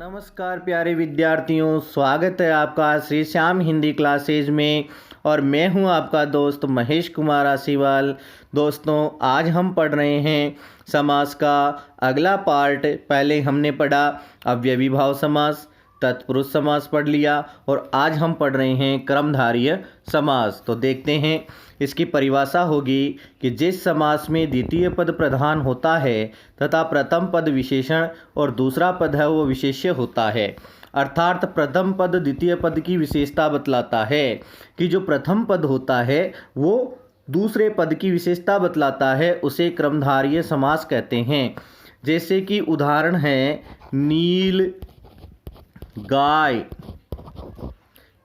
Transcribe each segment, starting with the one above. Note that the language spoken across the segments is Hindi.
नमस्कार प्यारे विद्यार्थियों, स्वागत है आपका श्री श्याम हिंदी क्लासेज में। और मैं हूं आपका दोस्त महेश कुमार आसीवाल। दोस्तों, आज हम पढ़ रहे हैं समास का अगला पार्ट। पहले हमने पढ़ा अव्ययीभाव समास, तत्पुरुष समास पढ़ लिया और आज हम पढ़ रहे हैं क्रमधारय समास। तो देखते हैं, इसकी परिभाषा होगी कि जिस समास में द्वितीय पद प्रधान होता है तथा प्रथम पद विशेषण और दूसरा पद है वो विशेष्य होता है। अर्थात प्रथम पद द्वितीय पद की विशेषता बतलाता है कि जो प्रथम पद होता है वो दूसरे पद की विशेषता बतलाता है, उसे क्रमधारय समास कहते हैं। जैसे कि उदाहरण है नील गाय।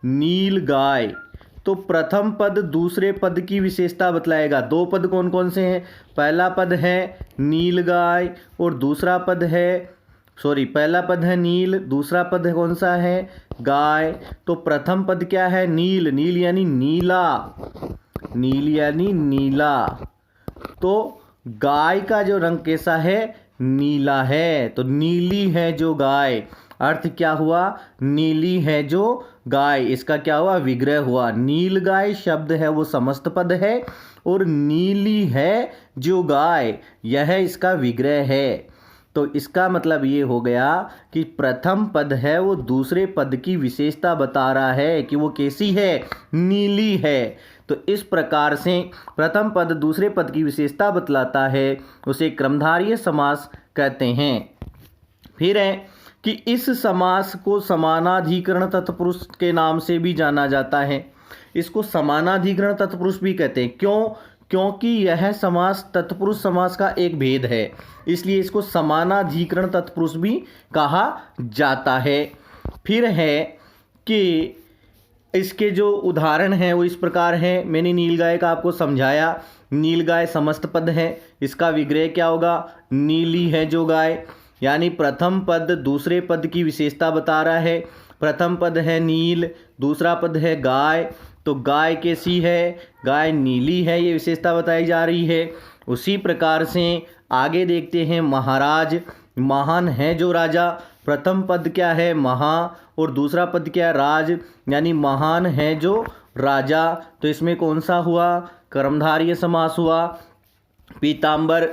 नील गाय तो प्रथम पद दूसरे पद की विशेषता बतलाएगा। दो पद कौन कौन से हैं? पहला पद है नील गाय और दूसरा पद है पहला पद है नील, दूसरा पद है कौन सा है? गाय। तो प्रथम पद क्या है? नील। नील यानी नीला। नील यानी नीला। तो गाय का जो रंग कैसा है? नीला है। तो नीली है जो गाय, अर्थ क्या हुआ? नीली है जो गाय। इसका क्या हुआ? विग्रह हुआ। नील गाय शब्द है वो समस्त पद है और नीली है जो गाय यह इसका विग्रह है। तो इसका मतलब ये हो गया कि प्रथम पद है वो दूसरे पद की विशेषता बता रहा है कि वो कैसी है? नीली है। तो इस प्रकार से प्रथम पद दूसरे पद की विशेषता बतलाता है, उसे क्रमधारय समास कहते हैं। फिर है कि इस समास को समानाधिकरण तत्पुरुष के नाम से भी जाना जाता है। इसको समानाधिकरण तत्पुरुष भी कहते हैं। क्यों? क्योंकि यह समास तत्पुरुष समास का एक भेद है, इसलिए इसको समानाधिकरण तत्पुरुष भी कहा जाता है। फिर है कि इसके जो उदाहरण हैं वो इस प्रकार हैं। मैंने नीलगाय का आपको समझाया। नीलगाय समस्त पद है, इसका विग्रह क्या होगा? नीली है जो गाय। यानी प्रथम पद दूसरे पद की विशेषता बता रहा है। प्रथम पद है नील, दूसरा पद है गाय। तो गाय कैसी है? गाय नीली है, ये विशेषता बताई जा रही है। उसी प्रकार से आगे देखते हैं महाराज। महान है जो राजा। प्रथम पद क्या है? महा और दूसरा पद क्या है? राज। यानी महान है जो राजा। तो इसमें कौन सा हुआ? कर्मधारय समास हुआ। पीतांबर,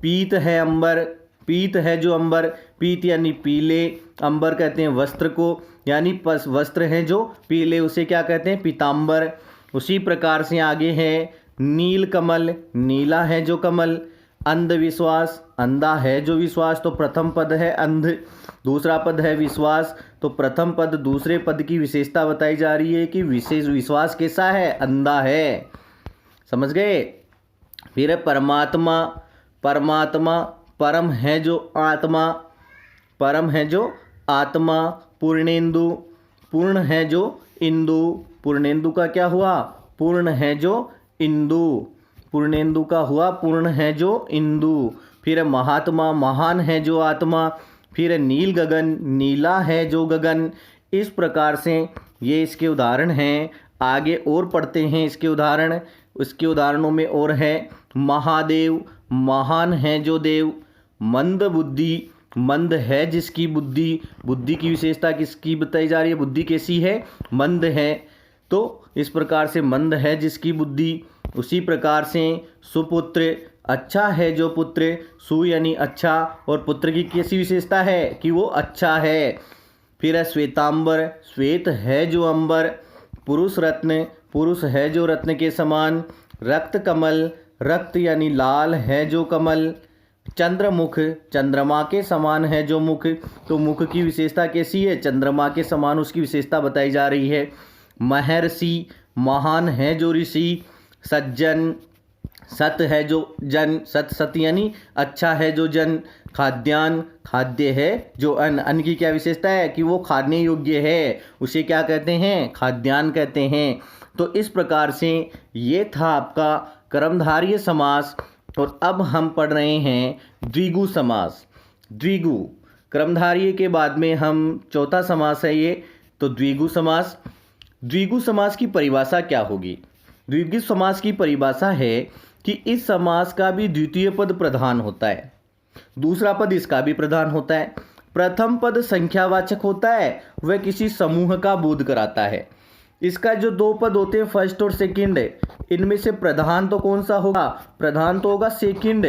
पीत है अंबर। पीत है जो अंबर। पीत यानी पीले, अंबर कहते हैं वस्त्र को, यानी वस्त्र हैं जो पीले, उसे क्या कहते हैं? पीतांबर। उसी प्रकार से आगे है नील कमल। नीला है जो कमल। अंधविश्वास, अंधा है जो विश्वास। तो प्रथम पद है अंध, दूसरा पद है विश्वास। तो प्रथम पद दूसरे पद की विशेषता बताई जा रही है कि विशेष विश्वास कैसा है? अंधा है। समझ गए? फिर है परमात्मा। परमात्मा परम है जो आत्मा। परम है जो आत्मा। पूर्णेंदु, पूर्ण है जो इंदु। पूर्णेंदु का क्या हुआ? पूर्ण है जो इंदु। पूर्णेंदु का हुआ पूर्ण है जो इंदु। फिर महात्मा, महान है जो आत्मा। फिर नील गगन, नीला है जो गगन। इस प्रकार से ये इसके उदाहरण हैं। आगे और पढ़ते हैं इसके उदाहरण। उसके उदाहरणों में और है महादेव, महान है जो देव। मंद बुद्धि, मंद है जिसकी बुद्धि। बुद्धि की विशेषता किसकी बताई जा रही है? बुद्धि कैसी है? मंद है। तो इस प्रकार से मंद है जिसकी बुद्धि। उसी प्रकार से सुपुत्र, अच्छा है जो पुत्र। सु यानी अच्छा और पुत्र की कैसी विशेषता है? कि वो अच्छा है। फिर है श्वेतांबर, श्वेत है जो अंबर। पुरुष रत्न, पुरुष है जो रत्न के समान। रक्त कमल, रक्त यानी लाल है जो कमल। चंद्रमुख, चंद्रमा के समान है जो मुख। तो मुख की विशेषता कैसी है? चंद्रमा के समान उसकी विशेषता बताई जा रही है। महर्षि, महान है जो ऋषि। सज्जन, सत है जो जन। सत यानी अच्छा है जो जन। खाद्यान्न, खाद्य है जो अन्न। अन्न की क्या विशेषता है? कि वो खाने योग्य है, उसे क्या कहते हैं? खाद्यान्न कहते हैं। तो इस प्रकार से ये था आपका कर्मधारय समास। और अब हम पढ़ रहे हैं द्विगु समास। द्विगु कर्मधारय के बाद में हम चौथा समास है ये, तो द्विगु समास। द्विगु समास की परिभाषा क्या होगी? द्विगु समास की परिभाषा है कि इस समास का भी द्वितीय पद प्रधान होता है, दूसरा पद इसका भी प्रधान होता है। प्रथम पद संख्यावाचक होता है, वह किसी समूह का बोध कराता है। इसका जो दो पद होते हैं फर्स्ट और सेकंड, इनमें से प्रधान तो कौन सा होगा? प्रधान तो होगा सेकंड,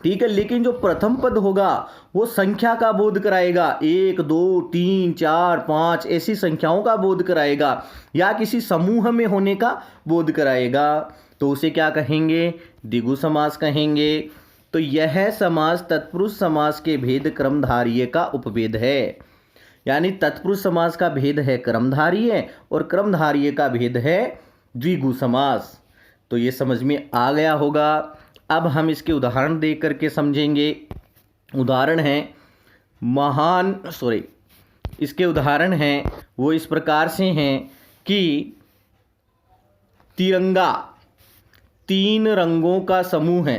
ठीक है। लेकिन जो प्रथम पद होगा वो संख्या का बोध कराएगा, 1 2 3 4 5 ऐसी संख्याओं का बोध कराएगा या किसी समूह में होने का बोध कराएगा, तो उसे क्या कहेंगे? द्विगु समास कहेंगे। तो यह समास तत्पुरुष समास के भेद क्रमधारय का उपभेद है। यानी तत्पुरुष समास का भेद है क्रमधारय और क्रमधारय का भेद है द्विगु समास। तो ये समझ में आ गया होगा। अब हम इसके उदाहरण देख करके समझेंगे। उदाहरण है इसके उदाहरण हैं वो इस प्रकार से हैं कि तिरंगा 3 रंगों का समूह है।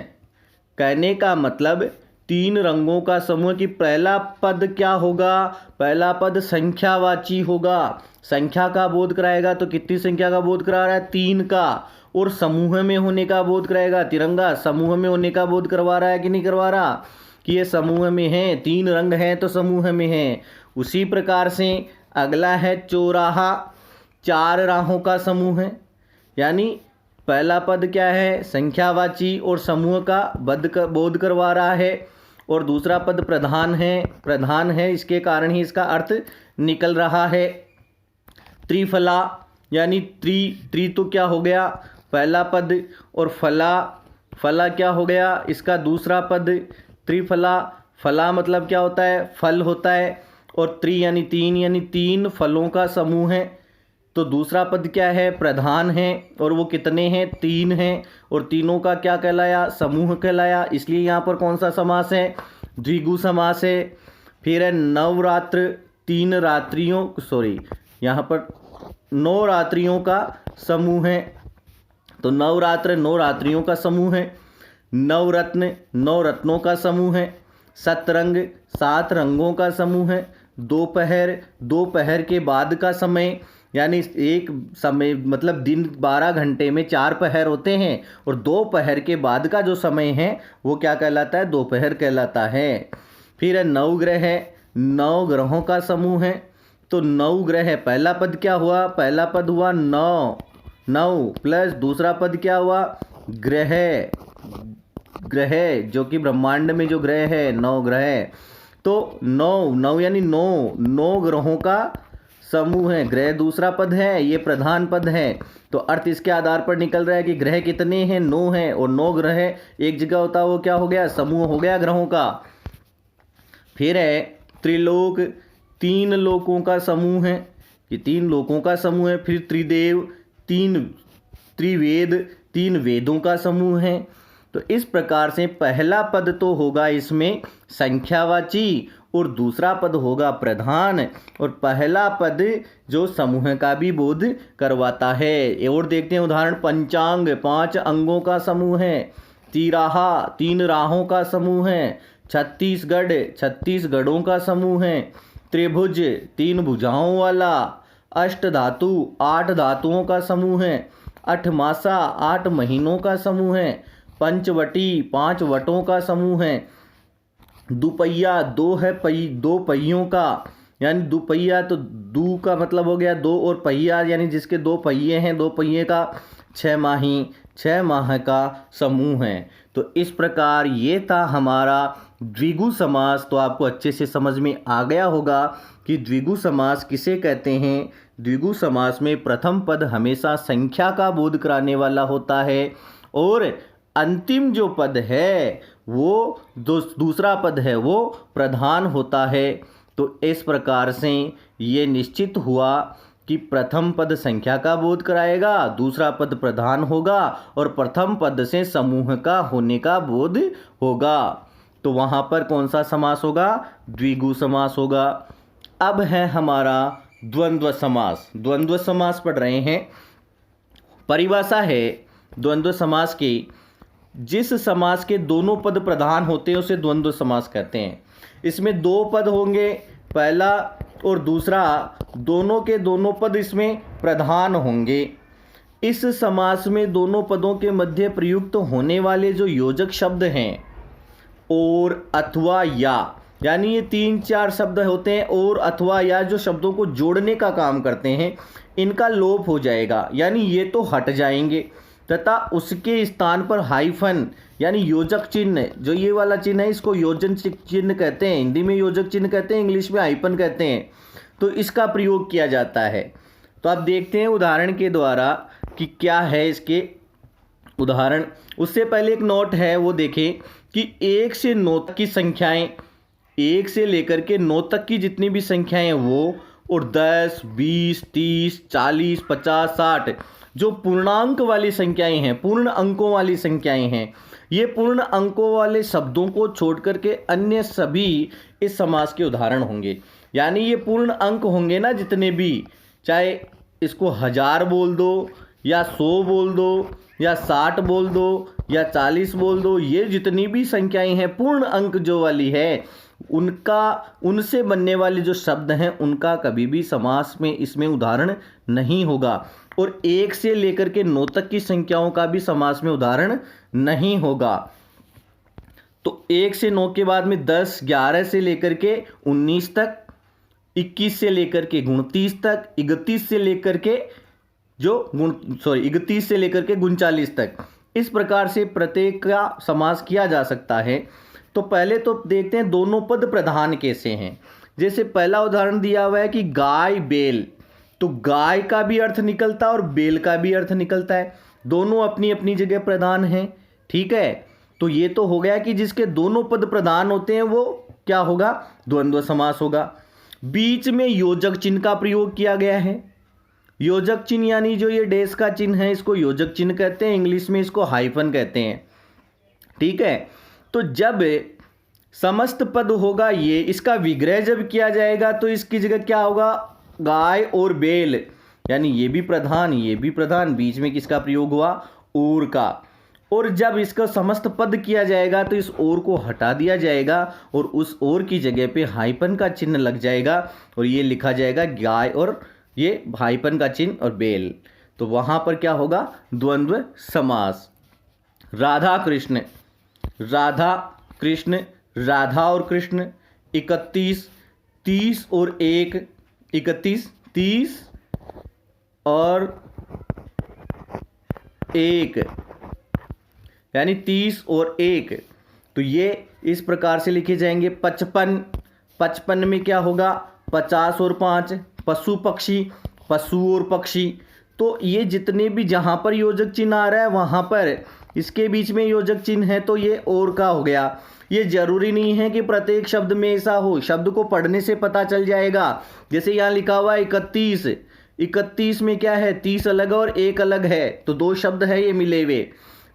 कहने का मतलब 3 रंगों का समूह कि पहला पद क्या होगा? पहला पद संख्यावाची होगा, संख्या का बोध कराएगा। तो कितनी संख्या का बोध करा रहा है? 3 का। और समूह में होने का बोध कराएगा। तिरंगा समूह में होने का बोध करवा रहा है कि नहीं करवा रहा? कि ये समूह में है, 3 रंग हैं तो समूह में है। उसी प्रकार से अगला है चौराहा, 4 राहों का समूह है। यानी पहला पद क्या है? संख्यावाची और समूह का बोध करवा रहा है। और दूसरा पद प्रधान है, इसके कारण ही इसका अर्थ निकल रहा है। त्रिफला यानी त्रि तो क्या हो गया? पहला पद। और फला क्या हो गया? इसका दूसरा पद। त्रिफला, फला मतलब क्या होता है? फल होता है। और त्रि यानी 3, यानी 3 फलों का समूह है। तो दूसरा पद क्या है? प्रधान है। और वो कितने हैं? 3 हैं। और तीनों का क्या कहलाया? समूह कहलाया। इसलिए यहाँ पर कौन सा समास है? द्विगु समास है। फिर है नवरात्र, 9 रात्रियों का समूह है। तो नवरात्र 9 रात्रियों का समूह है। नवरत्न 9 रत्नों का समूह है। सतरंग 7 रंगों का समूह है। दोपहर के बाद का समय, यानी एक समय मतलब दिन 12 घंटे में 4 पहर होते हैं और दोपहर के बाद का जो समय है वो क्या कहलाता है? दोपहर कहलाता है। फिर है नवग्रह, 9 ग्रहों का समूह है। तो 9 ग्रह, पहला पद क्या हुआ? पहला पद हुआ 9 प्लस दूसरा पद क्या हुआ? ग्रह, जो कि ब्रह्मांड में जो ग्रह है 9 ग्रह। तो 9 यानी 9 ग्रहों का समूह है। ग्रह दूसरा पद है, ये प्रधान पद है। तो अर्थ इसके आधार पर निकल रहा है कि ग्रह कितने हैं? 9 हैं। और 9 ग्रह एक जगह होता है, वो क्या हो गया? समूह हो गया ग्रहों का। फिर है त्रिलोक, 3 लोकों का समूह है। ये 3 लोकों का समूह है। फिर त्रिदेव, 3 वेदों का समूह है। तो इस प्रकार से पहला पद तो होगा इसमें संख्यावाची और दूसरा पद होगा प्रधान, और पहला पद जो समूह का भी बोध करवाता है। और देखते हैं उदाहरण। पंचांग, 5 अंगों का समूह है। तिराहा, 3 राहों का समूह है। छत्तीसगढ़, 36 गढ़ों का समूह है। त्रिभुज, 3 भुजाओं वाला। अष्टधातु, 8 धातुओं का समूह है। अठमासा, 8 महीनों का समूह है। पंचवटी, 5 वटों का समूह है। दुपहिया, 2 पहियों का, यानी दुपहिया तो दू का मतलब हो गया 2 और पहिया यानी जिसके 2 पहिए हैं, 2 पहिए का 6 माह का समूह है। तो इस प्रकार ये था हमारा द्विगु समास। तो आपको अच्छे से समझ में आ गया होगा कि द्विगु समास किसे कहते हैं। द्विगु समास में प्रथम पद हमेशा संख्या का बोध कराने वाला होता है और अंतिम जो पद है वो दूसरा पद है वो प्रधान होता है। तो इस प्रकार से ये निश्चित हुआ कि प्रथम पद संख्या का बोध कराएगा, दूसरा पद प्रधान होगा और प्रथम पद से समूह का होने का बोध होगा। तो वहाँ पर कौन सा समास होगा? द्विगु समास होगा। अब है हमारा द्वंद्व समास। द्वंद्व समास पढ़ रहे हैं। परिभाषा है द्वंद्व समास की, जिस समास के दोनों पद प्रधान होते हैं उसे द्वंद्व समास कहते हैं। इसमें 2 पद होंगे, पहला और दूसरा, दोनों के दोनों पद इसमें प्रधान होंगे। इस समास में दोनों पदों के मध्य प्रयुक्त होने वाले जो योजक शब्द हैं और, अथवा, या, यानी ये 3-4 शब्द होते हैं और अथवा या जो शब्दों को जोड़ने का काम करते हैं, इनका लोप हो जाएगा, यानी ये तो हट जाएंगे तथा उसके स्थान पर हाइफन यानी योजक चिन्ह, जो ये वाला चिन्ह है इसको योजन चिन्ह कहते हैं, हिंदी में योजक चिन्ह कहते हैं, इंग्लिश में हाइफन कहते हैं, तो इसका प्रयोग किया जाता है। तो आप देखते हैं उदाहरण के द्वारा कि क्या है इसके उदाहरण। उससे पहले एक नोट है वो देखें कि 1 से 9 तक की संख्याएं, 1 से लेकर के 9 तक की जितनी भी संख्याएं हैं वो, और 10, 20, 30, 40, 50, 60 जो पूर्णांक वाली संख्याएं हैं, पूर्ण अंकों वाली संख्याएं हैं, ये पूर्ण अंकों वाले शब्दों को छोड़ करके अन्य सभी इस समास के उदाहरण होंगे। यानी ये पूर्ण अंक होंगे ना जितने भी, चाहे इसको 1000 बोल दो या 100 बोल दो या 60 बोल दो या 40 बोल दो, ये जितनी भी संख्याएं हैं पूर्ण अंक जो वाली है, उनसे बनने वाले जो शब्द हैं उनका कभी भी समास में इसमें उदाहरण नहीं होगा। और 1 से लेकर के 9 तक की संख्याओं का भी समास में उदाहरण नहीं होगा। तो 1 से 9 के बाद में 10, 11 से लेकर के 19 तक, 21 से लेकर के 29 तक, 31 से लेकर के 31 से लेकर के 39 तक, इस प्रकार से प्रत्येक का समास किया जा सकता है। तो पहले तो देखते हैं दोनों पद प्रधान कैसे हैं। जैसे पहला उदाहरण दिया हुआ है कि गाय बेल, तो गाय का भी अर्थ निकलता है और बेल का भी अर्थ निकलता है, दोनों अपनी अपनी जगह प्रधान हैं। ठीक है, तो ये तो हो गया कि जिसके दोनों पद प्रधान होते हैं वो क्या होगा, द्वंद्व समास होगा। बीच में योजक चिन्ह का प्रयोग किया गया है। योजक चिन्ह यानी जो ये डैश का चिन्ह है इसको योजक चिन्ह कहते हैं, इंग्लिश में इसको हाइफन कहते हैं। ठीक है, तो जब समस्त पद होगा ये, इसका विग्रह जब किया जाएगा तो इसकी जगह क्या होगा, गाय और बेल, यानी ये भी प्रधान ये भी प्रधान, बीच में किसका प्रयोग हुआ, और का। और जब इसका समस्त पद किया जाएगा तो इस और को हटा दिया जाएगा और उस और की जगह पे हाइपन का चिन्ह लग जाएगा और ये लिखा जाएगा गाय और ये हाइपन का चिन्ह और बेल, तो वहाँ पर क्या होगा, द्वंद्व समास। राधा कृष्ण, राधा कृष्ण, राधा और कृष्ण, 31, 30 और 1, 31, 30 और 1, यानी 30 और 1, तो ये इस प्रकार से लिखे जाएंगे। 55, 55 में क्या होगा, 50 और 5, पशु पक्षी, पशु और पक्षी, तो ये जितने भी जहाँ पर योजक चिन्ह आ रहा है वहाँ पर इसके बीच में योजक चिन्ह है तो ये और का हो गया। ये जरूरी नहीं है कि प्रत्येक शब्द में ऐसा हो, शब्द को पढ़ने से पता चल जाएगा। जैसे यहाँ लिखा हुआ है 31, 31 में क्या है, 30 अलग और 1 अलग है, तो 2 शब्द है ये मिले हुए,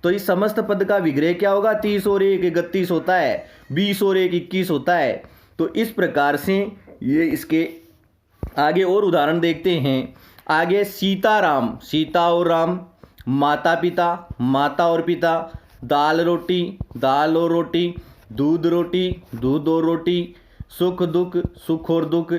तो इस समस्त पद का विग्रह क्या होगा, 30 और 1 31 होता है, 20 और 1 21 होता है। तो इस प्रकार से ये इसके आगे और उदाहरण देखते हैं। आगे सीताराम, सीता और राम, माता पिता, माता और पिता, दाल रोटी, दाल और रोटी, दूध रोटी, दूध और रोटी, सुख दुख, सुख और दुख,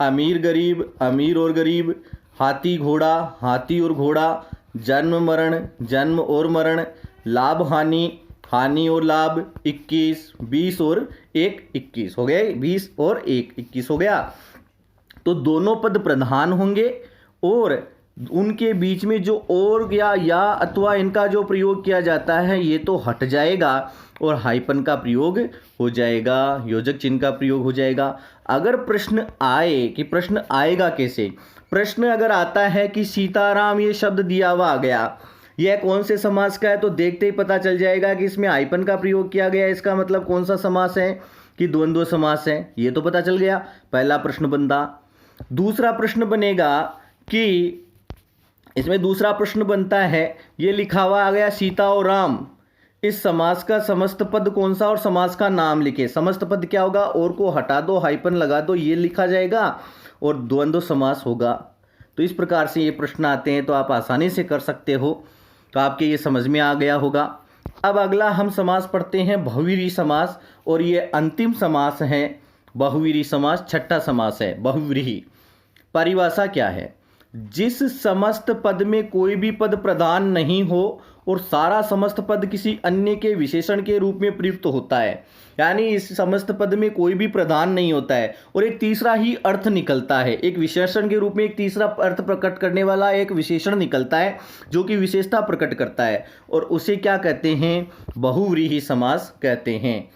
अमीर गरीब, अमीर और गरीब, हाथी घोड़ा, हाथी और घोड़ा, जन्म मरण, जन्म और मरण, लाभ हानि, हानि और लाभ, 21, 20 और 1 21 हो गया, 20 और 1 21 हो गया। तो दोनों पद प्रधान होंगे और उनके बीच में जो और या अथवा इनका जो प्रयोग किया जाता है ये तो हट जाएगा और हाइपन का प्रयोग हो जाएगा, योजक चिन्ह का प्रयोग हो जाएगा। अगर प्रश्न आए कि प्रश्न आएगा कैसे, प्रश्न अगर आता है कि सीताराम ये शब्द दिया हुआ आ गया, यह कौन से समास का है, तो देखते ही पता चल जाएगा कि इसमें हाइपन का प्रयोग किया गया है, इसका मतलब कौन सा समास है कि द्वंद्व समास है, ये तो पता चल गया। पहला प्रश्न बनता। दूसरा प्रश्न बनेगा कि इसमें दूसरा प्रश्न बनता है, ये लिखा हुआ आ गया सीता और राम, इस समास का समस्त पद कौन सा और समास का नाम लिखे। समस्त पद क्या होगा, और को हटा दो, हाइपन लगा दो, ये लिखा जाएगा और द्वंद्व समास होगा। तो इस प्रकार से ये प्रश्न आते हैं तो आप आसानी से कर सकते हो। तो आपके ये समझ में आ गया होगा। अब अगला हम समास पढ़ते हैं बहुव्रीहि समास, और ये अंतिम समास है बहुव्रीहि समास, छठा समास है बहुव्रीहि। परिभाषा क्या है, जिस समस्त पद में कोई भी पद प्रधान नहीं हो और सारा समस्त पद किसी अन्य के विशेषण के रूप में प्रयुक्त होता है, यानी इस समस्त पद में कोई भी प्रधान नहीं होता है और एक तीसरा ही अर्थ निकलता है, एक विशेषण के रूप में एक तीसरा अर्थ प्रकट करने वाला एक विशेषण निकलता है जो कि विशेषता प्रकट करता है, और उसे क्या कहते हैं, बहुव्रीहि समास कहते हैं।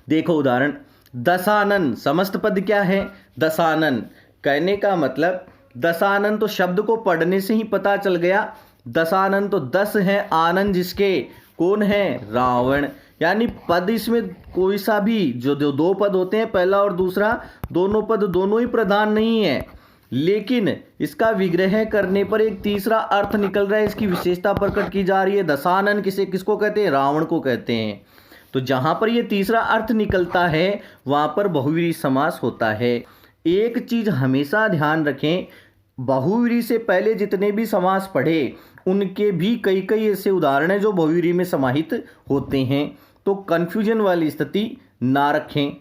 देखो उदाहरण, दशानन समस्त पद क्या है, दशानन। कहने का मतलब दशानन तो शब्द को पढ़ने से ही पता चल गया, दशानन तो 10 है, आनंद जिसके, कौन है, रावण। यानी पद इसमें कोई सा भी जो दो पद होते हैं, पहला और दूसरा, दोनों पद दोनों ही प्रधान नहीं है, लेकिन इसका विग्रह करने पर एक तीसरा अर्थ निकल रहा है, इसकी विशेषता प्रकट की जा रही है। दशानन किसको कहते हैं, रावण को कहते हैं। तो जहां पर ये तीसरा अर्थ निकलता है वहां पर बहुव्रीहि समास होता है। एक चीज हमेशा ध्यान रखें, बहुव्रीहि से पहले जितने भी समास पढ़े उनके भी कई कई ऐसे उदाहरण हैं जो बहुव्रीहि में समाहित होते हैं, तो कन्फ्यूजन वाली स्थिति ना रखें।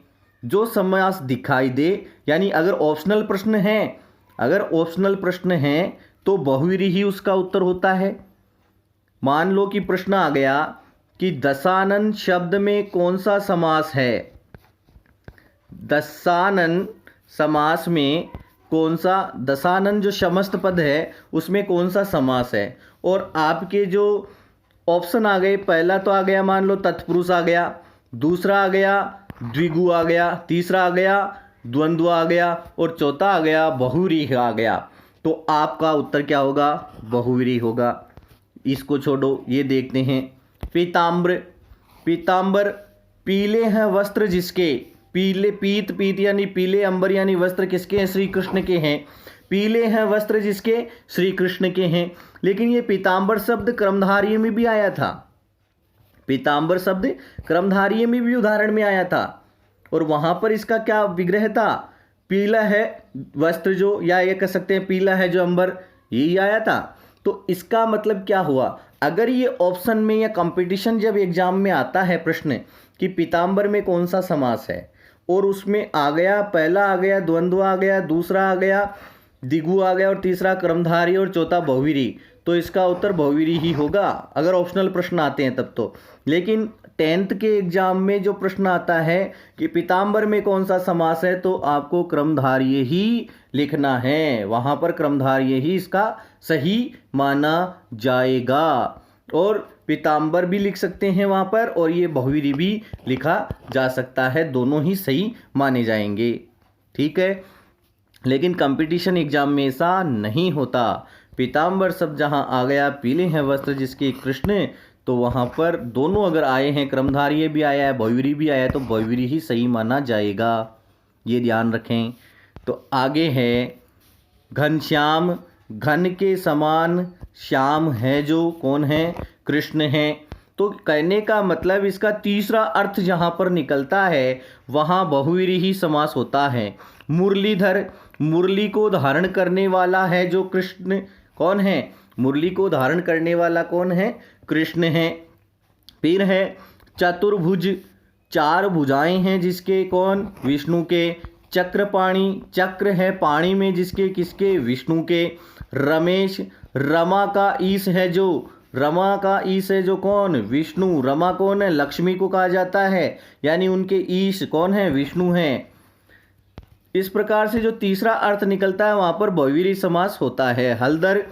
जो समास दिखाई दे, यानी अगर ऑप्शनल प्रश्न है तो बहुव्रीहि ही उसका उत्तर होता है। मान लो कि प्रश्न आ गया कि दशानन शब्द में कौन सा समास है, दशानन समास में कौन सा, दशानन जो समस्त पद है उसमें कौन सा समास है, और आपके जो ऑप्शन आ गए, पहला तो आ गया मान लो तत्पुरुष आ गया, दूसरा आ गया द्विगु आ गया, तीसरा आ गया द्वंद्व आ गया, और चौथा आ गया बहुव्रीहि आ गया, तो आपका उत्तर क्या होगा, बहुव्रीहि होगा। इसको छोड़ो, ये देखते हैं पीताम्बर। पीताम्बर पीले हैं वस्त्र जिसके, पीले पीत यानी पीले, अंबर यानी वस्त्र किसके हैं, श्री कृष्ण के हैं। पीले हैं वस्त्र जिसके, श्री कृष्ण के हैं। लेकिन ये पीताम्बर शब्द क्रमधारीय में भी आया था, पीताम्बर शब्द क्रमधारीय में भी उदाहरण में आया था, और वहां पर इसका क्या विग्रह था, पीला है वस्त्र जो, या ये कह सकते हैं पीला है जो अंबर, यही आया था। तो इसका मतलब क्या हुआ, अगर ये ऑप्शन में या कंपटीशन जब एग्जाम में आता है प्रश्न कि पीताम्बर में कौन सा समास है, और उसमें आ गया, पहला आ गया द्वंद्व आ गया, दूसरा आ गया द्विगु आ गया, और तीसरा क्रमधारी, और चौथा बहुव्रीहि, तो इसका उत्तर बहुव्रीहि ही होगा अगर ऑप्शनल प्रश्न आते हैं तब तो। लेकिन 10th के एग्जाम में जो प्रश्न आता है कि पीताम्बर में कौन सा समास है, तो आपको क्रमधारीय ही लिखना है, वहां पर क्रमधारीय ही इसका सही माना जाएगा, और पीताम्बर भी लिख सकते हैं वहां पर, और ये बहुव्रीहि भी लिखा जा सकता है, दोनों ही सही माने जाएंगे। ठीक है, लेकिन कंपटीशन एग्जाम में ऐसा नहीं होता। पीताम्बर शब्द जहां आ गया, पीले हैं वस्त्र जिसके कृष्ण, तो वहां पर दोनों अगर आए हैं, क्रमधारीय भी आया है, बहुव्रीहि भी आया है, तो बहुव्रीहि ही सही माना जाएगा, ये ध्यान रखें। तो आगे है घनश्याम, घन के समान श्याम है जो, कौन है, कृष्ण है। तो कहने का मतलब इसका तीसरा अर्थ जहाँ पर निकलता है वहाँ बहुव्रीहि समास होता है। मुरलीधर, मुरली को धारण करने वाला है जो कृष्ण, कौन है, मुरली को धारण करने वाला कौन है, कृष्ण है। फिर है चतुर्भुज, 4 भुजाएं हैं जिसके, कौन, विष्णु के। चक्रपाणी, चक्र है पाणी में जिसके, किसके, विष्णु के। रमेश, रमा का ईश है जो, रमा का ईश है जो, कौन, विष्णु। रमा कौन है, लक्ष्मी को कहा जाता है, यानी उनके ईश कौन है, विष्णु है। इस प्रकार से जो तीसरा अर्थ निकलता है वहां पर बहुव्रीहि समास होता है। हलधर,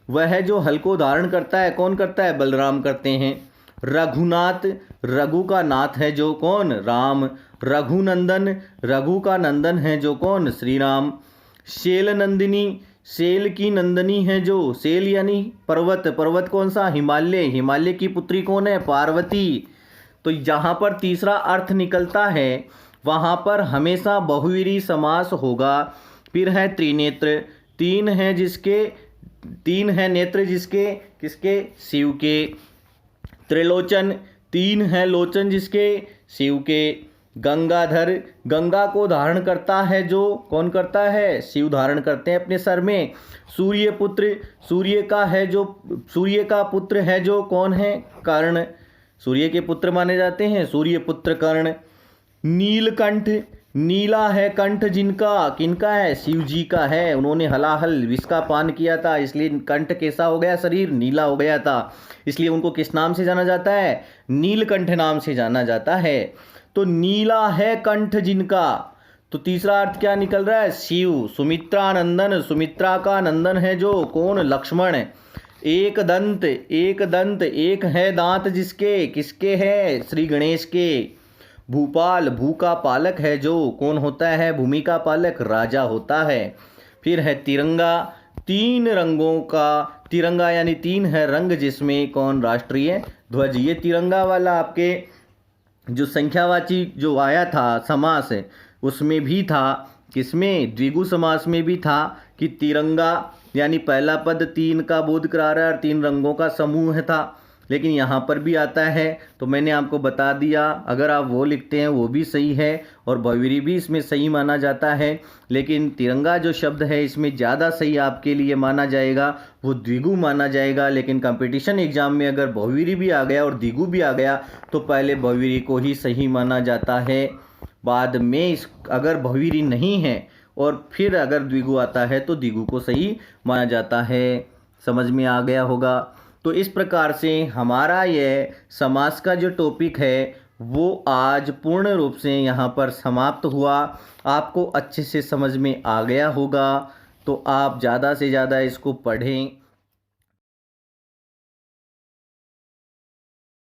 वह जो हल को धारण करता है, कौन करता है, बलराम करते हैं। रघुनाथ, रघु का नाथ है जो, कौन, राम। रघुनंदन, रघु का नंदन है जो, कौन, श्री राम। शैल नंदिनी, शैल की नंदनी है जो, शैल यानी पर्वत, पर्वत कौन सा, हिमालय, हिमालय की पुत्री कौन है, पार्वती। तो जहाँ पर तीसरा अर्थ निकलता है वहाँ पर हमेशा बहुव्रीहि समास होगा। फिर है त्रिनेत्र, 3 है जिसके, 3 है नेत्र जिसके, किसके, शिव के। त्रिलोचन, 3 है लोचन जिसके, शिव के। गंगाधर, गंगा को धारण करता है जो, कौन करता है, शिव धारण करते हैं अपने सर में। सूर्यपुत्र, सूर्य का है जो, सूर्य का पुत्र है जो, कौन है, कर्ण। सूर्य के पुत्र माने जाते हैं सूर्यपुत्र कर्ण। नीलकंठ, नीला है कंठ जिनका, किनका है? शिव जी का है। उन्होंने हलाहल विष का पान किया था, इसलिए कंठ कैसा हो गया? शरीर नीला हो गया था। इसलिए उनको किस नाम से जाना जाता है? नीलकंठ नाम से जाना जाता है। तो नीला है कंठ जिनका, तो तीसरा अर्थ क्या निकल रहा है? शिव। सुमित्रा नंदन, सुमित्रा का नंदन है जो, कौन? लक्ष्मण। एक दंत, एक दंत, एक है दांत जिसके, किसके है? श्री गणेश के। भूपाल, भू का पालक है जो, कौन होता है? भूमि का पालक राजा होता है। फिर है तिरंगा, तीन रंगों का तिरंगा, यानी तीन है रंग जिसमें, कौन? राष्ट्रीय ध्वज। ये तिरंगा वाला आपके जो संख्यावाची जो आया था समास है उसमें भी था, किसमें? द्विगु समास में भी था कि तिरंगा यानी पहला पद तीन का बोध करा रहा है और तीन रंगों का समूह था, लेकिन यहाँ पर भी आता है। तो मैंने आपको बता दिया, अगर आप वो लिखते हैं वो भी सही है और बहुवीरी भी इसमें सही माना जाता है, लेकिन तिरंगा जो शब्द है इसमें ज़्यादा सही आपके लिए माना जाएगा, वो द्विगु माना जाएगा। लेकिन कंपटीशन एग्जाम में अगर बहुवीरी भी आ गया और द्विगु भी आ गया तो पहले बहुवीरी को ही सही माना जाता है, बाद में अगर बहुवीरी नहीं है और फिर अगर द्विगु आता है तो द्विगु को सही माना जाता है। समझ में आ गया होगा। तो इस प्रकार से हमारा यह समास का जो टॉपिक है वो आज पूर्ण रूप से यहाँ पर समाप्त हुआ। आपको अच्छे से समझ में आ गया होगा, तो आप ज़्यादा से ज़्यादा इसको पढ़ें।